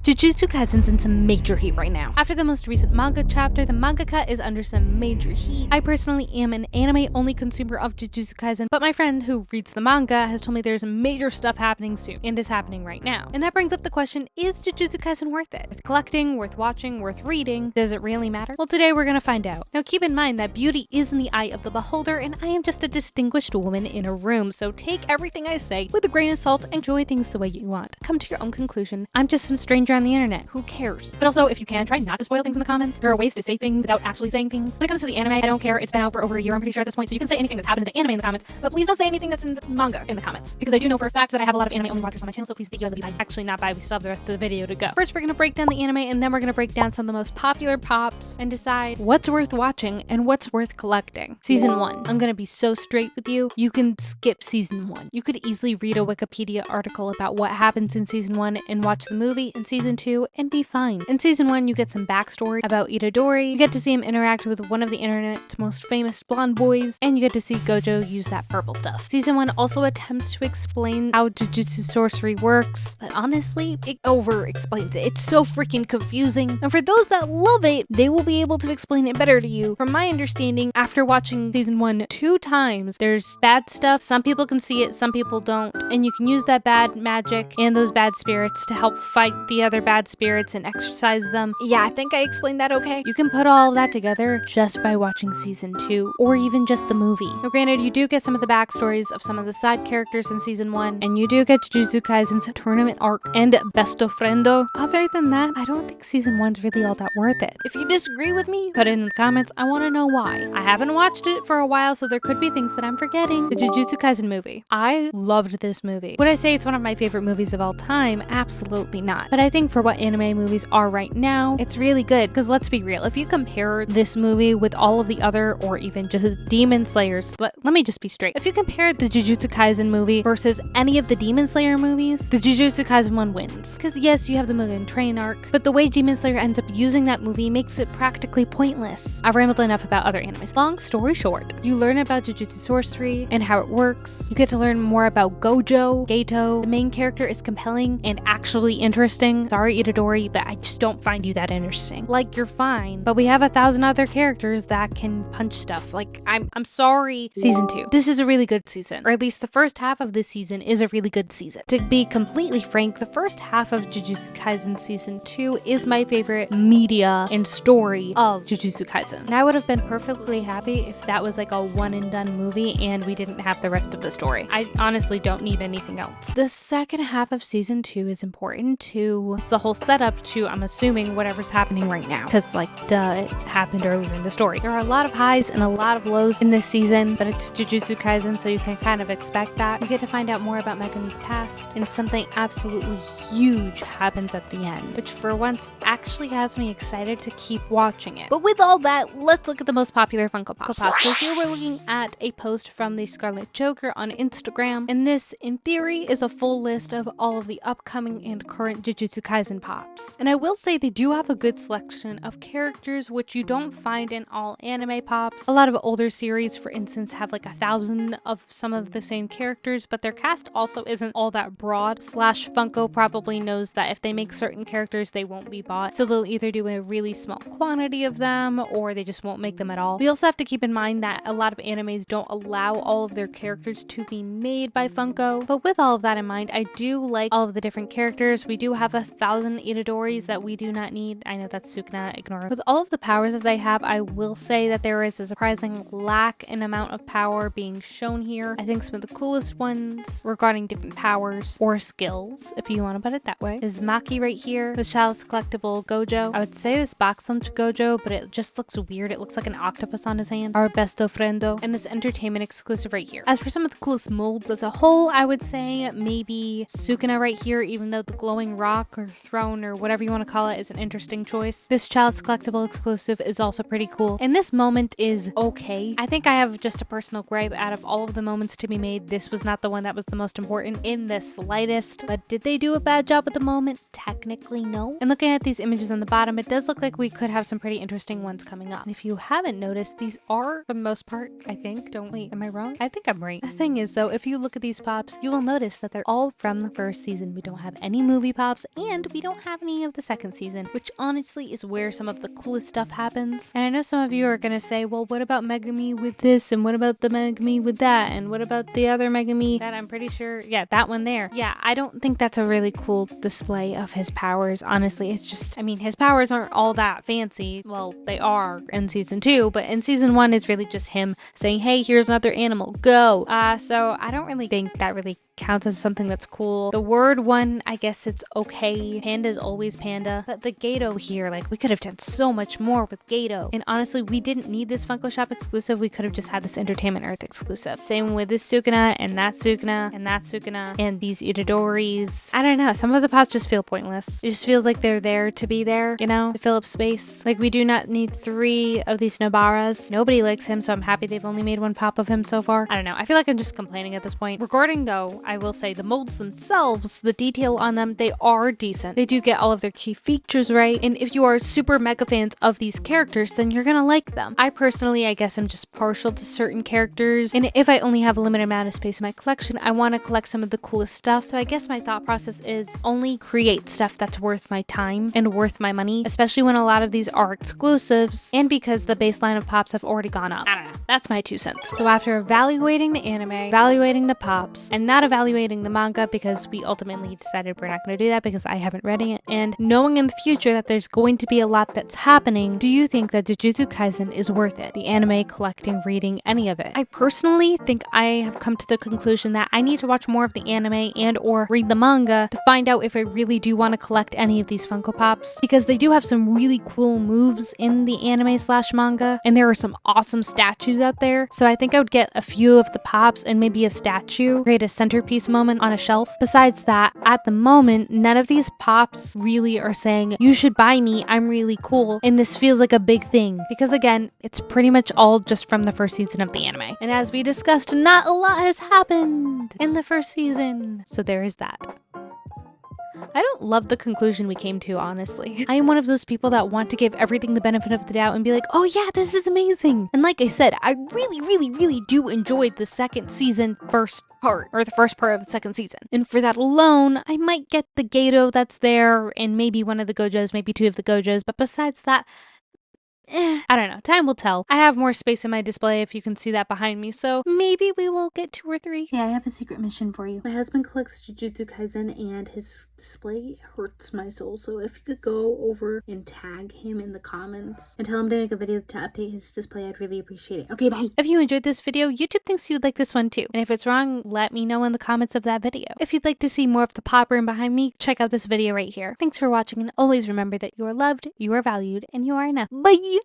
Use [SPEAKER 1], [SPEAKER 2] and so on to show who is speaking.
[SPEAKER 1] Jujutsu Kaisen's in some major heat right now. After the most recent manga chapter, the mangaka is under some major heat. I personally am an anime-only consumer of Jujutsu Kaisen, but my friend who reads the manga has told me there's major stuff happening soon, and is happening right now. And that brings up the question, is Jujutsu Kaisen worth it? Worth collecting, worth watching, worth reading? Does it really matter? Well, today we're gonna find out. Now keep in mind that beauty is in the eye of the beholder, and I am just a distinguished woman in a room, so take everything I say with a grain of salt and enjoy things the way you want. Come to your own conclusion. I'm just some stranger on the internet. Who cares? But also, if you can, try not to spoil things in the comments. There are ways to say things without actually saying things. When it comes to the anime, I don't care. It's been out for over a year, I'm pretty sure at this point, so you can say anything that's happened in the anime in the comments, but please don't say anything that's in the manga in the comments. Because I do know for a fact that I have a lot of anime-only watchers on my channel, so please thank you, I love you, bye. Actually, not bye, we still have the rest of the video to go. First, we're gonna break down the anime, and then we're gonna break down some of the most popular pops and decide what's worth watching and what's worth collecting. Season 1. I'm gonna be so straight with you. You can skip Season 1. You could easily read a Wikipedia article about what happens in Season 1 and watch the movie in Season 2 and be fine. In Season 1, you get some backstory about Itadori, you get to see him interact with one of the internet's most famous blonde boys, and you get to see Gojo use that purple stuff. Season 1 also attempts to explain how Jujutsu sorcery works, but honestly, it over-explains it. It's so freaking confusing, and for those that love it, they will be able to explain it better to you. From my understanding, after watching Season 1 2 times, there's bad stuff, some people can see it, some people don't, and you can use that bad magic and those bad spirits to help fight the other bad spirits and exorcise them. Yeah, I think I explained that okay. You can put all of that together just by watching Season 2, or even just the movie. Now granted, you do get some of the backstories of some of the side characters in Season 1, and you do get Jujutsu Kaisen's tournament arc and Besto Friendo. Other than that, I don't think Season 1's really all that worth it. If you disagree with me, put it in the comments. I want to know why. I haven't watched it for a while, so there could be things that I'm forgetting. The Jujutsu Kaisen movie. I loved this movie. Would I say it's one of my favorite movies of all time? Absolutely not. But I think for what anime movies are right now, it's really good, because let's be real, if you compare this movie with all of the other, or even just Demon Slayers, let me just be straight. If you compare the Jujutsu Kaisen movie versus any of the Demon Slayer movies, the Jujutsu Kaisen one wins. Because yes, you have the Mugen Train arc, but the way Demon Slayer ends up using that movie makes it practically pointless. I've rambled enough about other animes. Long story short, you learn about Jujutsu sorcery and how it works. You get to learn more about Gojo, Gato. The main character is compelling and actually interesting. Sorry, Itadori, but I just don't find you that interesting. Like, you're fine, but we have 1,000 other characters that can punch stuff. Like, I'm sorry. Season 2. This is a really good season, or at least the first half of this season is a really good season. To be completely frank, the first half of Jujutsu Kaisen Season 2 is my favorite media and story of Jujutsu Kaisen. And I would have been perfectly happy if that was like a one and done movie and we didn't have the rest of the story. I honestly don't need anything else. The second half of Season 2 is important to, it's the whole setup to, I'm assuming, whatever's happening right now. Because, like, duh, it happened earlier in the story. There are a lot of highs and a lot of lows in this season, but it's Jujutsu Kaisen, so you can kind of expect that. You get to find out more about Megami's past, and something absolutely huge happens at the end, which for once actually has me excited to keep watching it. But with all that, let's look at the most popular Funko Pops. So here we're looking at a post from the Scarlet Joker on Instagram, and this, in theory, is a full list of all of the upcoming and current Jujutsu Kaisen pops. And I will say they do have a good selection of characters, which you don't find in all anime pops. A lot of older series, for instance, have like 1,000 of some of the same characters, but their cast also isn't all that broad. Slash Funko probably knows that if they make certain characters, they won't be bought. So they'll either do a really small quantity of them, or they just won't make them at all. We also have to keep in mind that a lot of animes don't allow all of their characters to be made by Funko. But with all of that in mind, I do like all of the different characters. We do have 1,000 Itadoris that we do not need. I know that's Sukuna, ignore it. With all of the powers that they have, I will say that there is a surprising lack in amount of power being shown here. I think some of the coolest ones regarding different powers or skills, if you want to put it that way, is Maki right here, the chalice collectible Gojo. I would say this box lunch Gojo, but it just looks weird. It looks like an octopus on his hand. Our Besto Friendo, and this entertainment exclusive right here. As for some of the coolest molds as a whole, I would say maybe Sukuna right here, even though the glowing rock or throne or whatever you want to call it is an interesting choice. This chalice collectible exclusive is also pretty cool, and this moment is okay. I think I have just a personal gripe. Out of all of the moments to be made, this was not the one that was the most important in the slightest. But did they do a bad job at the moment? Technically, no. And looking at these images on the bottom, it does look like we could have some pretty interesting ones coming up. And if you haven't noticed, these are, for the most part, I think, don't wait, am I wrong? I think I'm right. The thing is though, if you look at these pops, you will notice that they're all from the first season. We don't have any movie pops, and and we don't have any of the second season, which honestly is where some of the coolest stuff happens. And I know some of you are gonna say, well, what about Megami with this, and what about the Megami with that, and what about the other Megami that I'm pretty sure, yeah, that one there. Yeah, I don't think that's a really cool display of his powers, honestly. It's just, I mean, his powers aren't all that fancy. Well, they are in season 2, but in season 1 it's really just him saying, hey, here's another animal, go. So I don't really think that really counts as something that's cool. The word one, I guess it's okay. Panda's always panda. But the Gato here, like, we could have done so much more with Gato. And honestly, we didn't need this Funko Shop exclusive. We could have just had this Entertainment Earth exclusive. Same with this Sukuna, and that Sukuna, and that Sukuna, and these Itadoris. I don't know. Some of the pops just feel pointless. It just feels like they're there to be there, you know, to fill up space. Like, we do not need 3 of these Nobaras. Nobody likes him, so I'm happy they've only made 1 pop of him so far. I don't know. I feel like I'm just complaining at this point. Regarding, though, I will say the molds themselves, the detail on them, they are decent. They do get all of their key features right, and if you are super mega fans of these characters, then you're gonna like them. I personally, I guess I'm just partial to certain characters, and if I only have a limited amount of space in my collection, I want to collect some of the coolest stuff. So I guess my thought process is only create stuff that's worth my time and worth my money, especially when a lot of these are exclusives, and because the baseline of pops have already gone up. I don't know. That's my 2 cents. So after evaluating the anime, evaluating the pops, and not evaluating the manga because we ultimately decided we're not going to do that because I haven't read it, and knowing in the future that there's going to be a lot that's happening, do you think that Jujutsu Kaisen is worth it? The anime, collecting, reading, any of it? I personally think I have come to the conclusion that I need to watch more of the anime and or read the manga to find out if I really do want to collect any of these Funko Pops, because they do have some really cool moves in the anime / manga, and there are some awesome statues out there. So I think I would get a few of the pops and maybe a statue, create a centerpiece moment on a shelf. Besides that, at the moment, none of these pops really are saying, you should buy me, I'm really cool, and this feels like a big thing, because again, it's pretty much all just from the first season of the anime. And as we discussed, not a lot has happened in the first season, so there is that. I don't love the conclusion we came to, honestly. I am one of those people that want to give everything the benefit of the doubt and be like, oh yeah, this is amazing. And like I said, I really do enjoy the second season first part, or the first part of the second season. And for that alone, I might get the Gato that's there, and maybe one of the Gojos, maybe 2 of the Gojos, but besides that, I don't know. Time will tell. I have more space in my display, if you can see that behind me, so maybe we will get 2 or 3. Yeah, I have a secret mission for you. My husband collects Jujutsu Kaisen, and his display hurts my soul, so if you could go over and tag him in the comments and tell him to make a video to update his display, I'd really appreciate it. Okay, bye! If you enjoyed this video, YouTube thinks you'd like this one too, and if it's wrong, let me know in the comments of that video. If you'd like to see more of the pop room behind me, check out this video right here. Thanks for watching, and always remember that you are loved, you are valued, and you are enough. Bye!